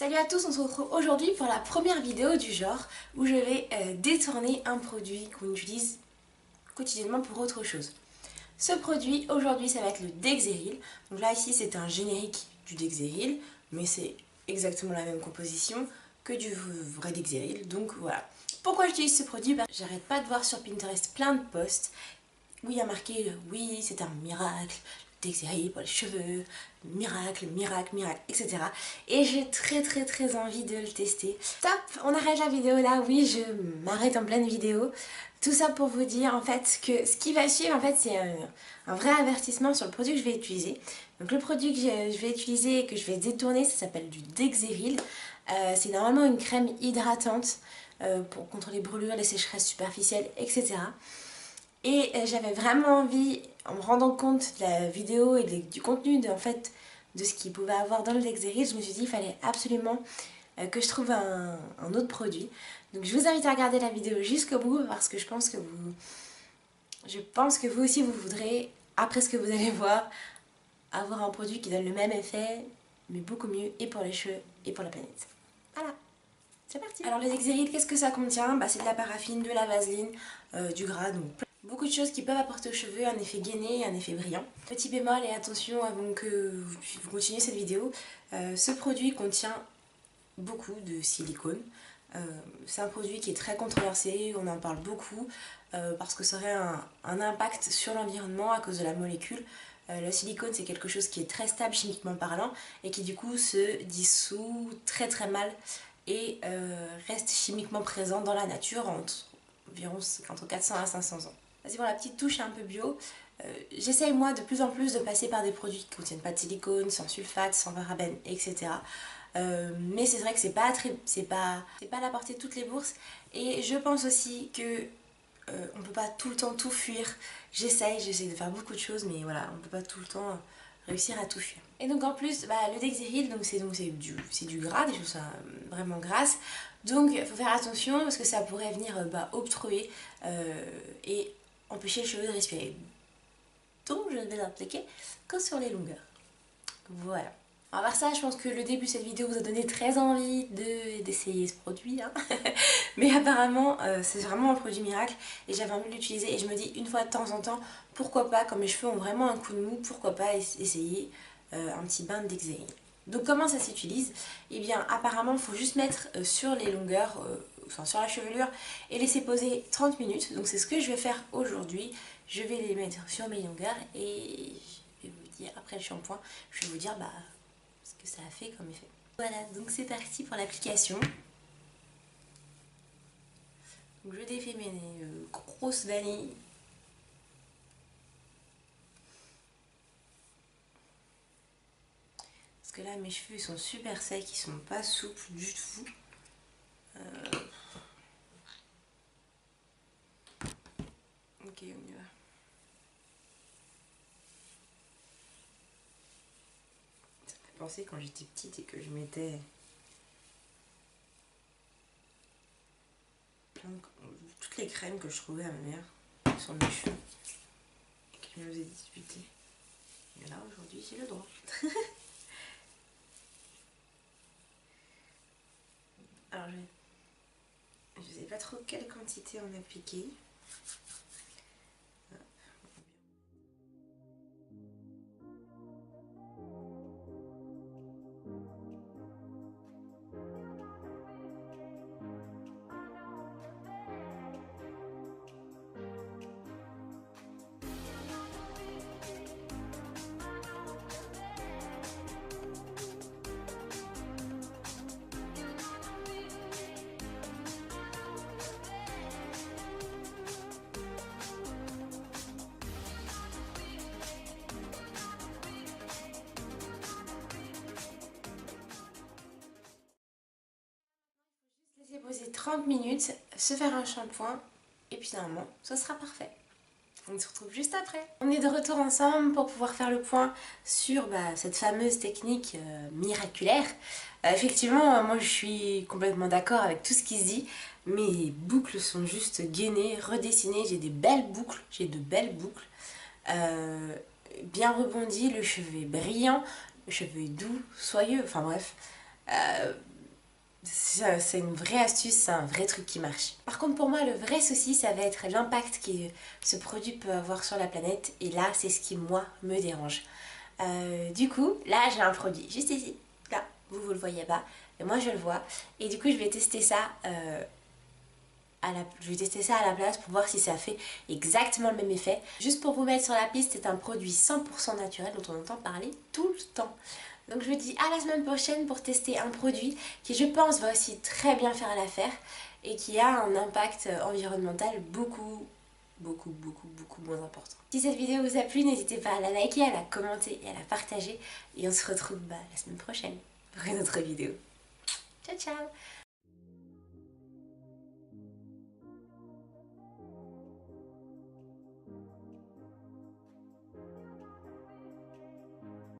Salut à tous, on se retrouve aujourd'hui pour la première vidéo du genre où je vais détourner un produit qu'on utilise quotidiennement pour autre chose. Ce produit aujourd'hui ça va être le Dexeril. Donc là ici c'est un générique du Dexeril mais c'est exactement la même composition que du vrai Dexeril. Donc voilà. Pourquoi j'utilise ce produit? J'arrête pas de voir sur Pinterest plein de posts où il y a marqué oui c'est un miracle, Dexeril pour les cheveux, miracle, miracle, miracle, etc. Et j'ai très envie de le tester. Stop, on arrête la vidéo là, oui je m'arrête en pleine vidéo. Tout ça pour vous dire en fait que ce qui va suivre en fait c'est un vrai avertissement sur le produit que je vais utiliser. Donc le produit que je vais utiliser et que je vais détourner ça s'appelle du Dexeril. C'est normalement une crème hydratante contre les brûlures, les sécheresses superficielles, etc. Et j'avais vraiment envie, en me rendant compte de la vidéo et du contenu de ce qu'il pouvait avoir dans le Dexeril, je me suis dit qu'il fallait absolument que je trouve un autre produit. Donc je vous invite à regarder la vidéo jusqu'au bout parce que je pense que vous aussi vous voudrez, après ce que vous allez voir, avoir un produit qui donne le même effet, mais beaucoup mieux et pour les cheveux et pour la planète. Voilà, c'est parti. Alors le Dexeril, qu'est-ce que ça contient? C'est de la paraffine, de la vaseline, du gras, donc beaucoup de choses qui peuvent apporter aux cheveux un effet gainé et un effet brillant. Petit bémol et attention avant que vous continuiez cette vidéo, ce produit contient beaucoup de silicone. C'est un produit qui est très controversé, on en parle beaucoup parce que ça aurait un impact sur l'environnement à cause de la molécule. Le silicone c'est quelque chose qui est très stable chimiquement parlant et qui du coup se dissout très mal et reste chimiquement présent dans la nature environ entre 400 à 500 ans. C'est pour la petite touche un peu bio. J'essaye moi de plus en plus de passer par des produits qui ne contiennent pas de silicone, sans sulfate, sans parabènes, etc. Mais c'est vrai que c'est pas à la portée de toutes les bourses. Et je pense aussi que on peut pas tout le temps tout fuir. J'essaye de faire beaucoup de choses, mais voilà, on peut pas tout le temps réussir à tout fuir. Et donc en plus, le Dexeril, c'est du gras, des choses vraiment grasses. Donc il faut faire attention parce que ça pourrait venir obstruer et empêcher le cheveu de respirer. Donc je ne vais l'appliquer que sur les longueurs. Voilà. À part ça, je pense que le début de cette vidéo vous a donné très envie d'essayer ce produit. Hein. Mais apparemment, c'est vraiment un produit miracle et j'avais envie de l'utiliser. Et je me dis, une fois de temps en temps, pourquoi pas, comme mes cheveux ont vraiment un coup de mou, pourquoi pas essayer un petit bain de Dexeril. Donc comment ça s'utilise? Eh bien, apparemment, il faut juste mettre sur les longueurs, sur la chevelure et laisser poser 30 minutes. Donc c'est ce que je vais faire aujourd'hui. Je vais les mettre sur mes longueurs et je vais vous dire, après le shampoing, je vais vous dire ce que ça a fait comme effet. Voilà, donc c'est parti pour l'application. Donc je défais mes grosses vanilles. Parce que là mes cheveux ils sont super secs, ils sont pas souples du tout. Ok, on y va. Ça me fait penser quand j'étais petite et que je mettais toutes les crèmes que je trouvais à ma mère sur mes cheveux et qui me faisaient disputer. Et là aujourd'hui j'ai le droit. Alors je sais pas trop quelle quantité en appliquer. Laisser poser 30 minutes, se faire un shampoing et puis normalement ça sera parfait. On se retrouve juste après. On est de retour ensemble pour pouvoir faire le point sur cette fameuse technique miraculaire. Effectivement, moi je suis complètement d'accord avec tout ce qui se dit. Mes boucles sont juste gainées, redessinées. J'ai des belles boucles, bien rebondies, le cheveu est brillant, le cheveu est doux, soyeux, enfin bref. C'est une vraie astuce, c'est un vrai truc qui marche. Par contre pour moi le vrai souci ça va être l'impact que ce produit peut avoir sur la planète et là c'est ce qui moi me dérange. Du coup là j'ai un produit juste ici, là vous le voyez pas, mais moi je le vois et du coup je vais tester ça à la place pour voir si ça fait exactement le même effet. Juste pour vous mettre sur la piste, c'est un produit 100% naturel dont on entend parler tout le temps. Donc je vous dis à la semaine prochaine pour tester un produit qui je pense va aussi très bien faire l'affaire et qui a un impact environnemental beaucoup moins important. Si cette vidéo vous a plu, n'hésitez pas à la liker, à la commenter et à la partager. Et on se retrouve la semaine prochaine pour une autre vidéo. Ciao ciao!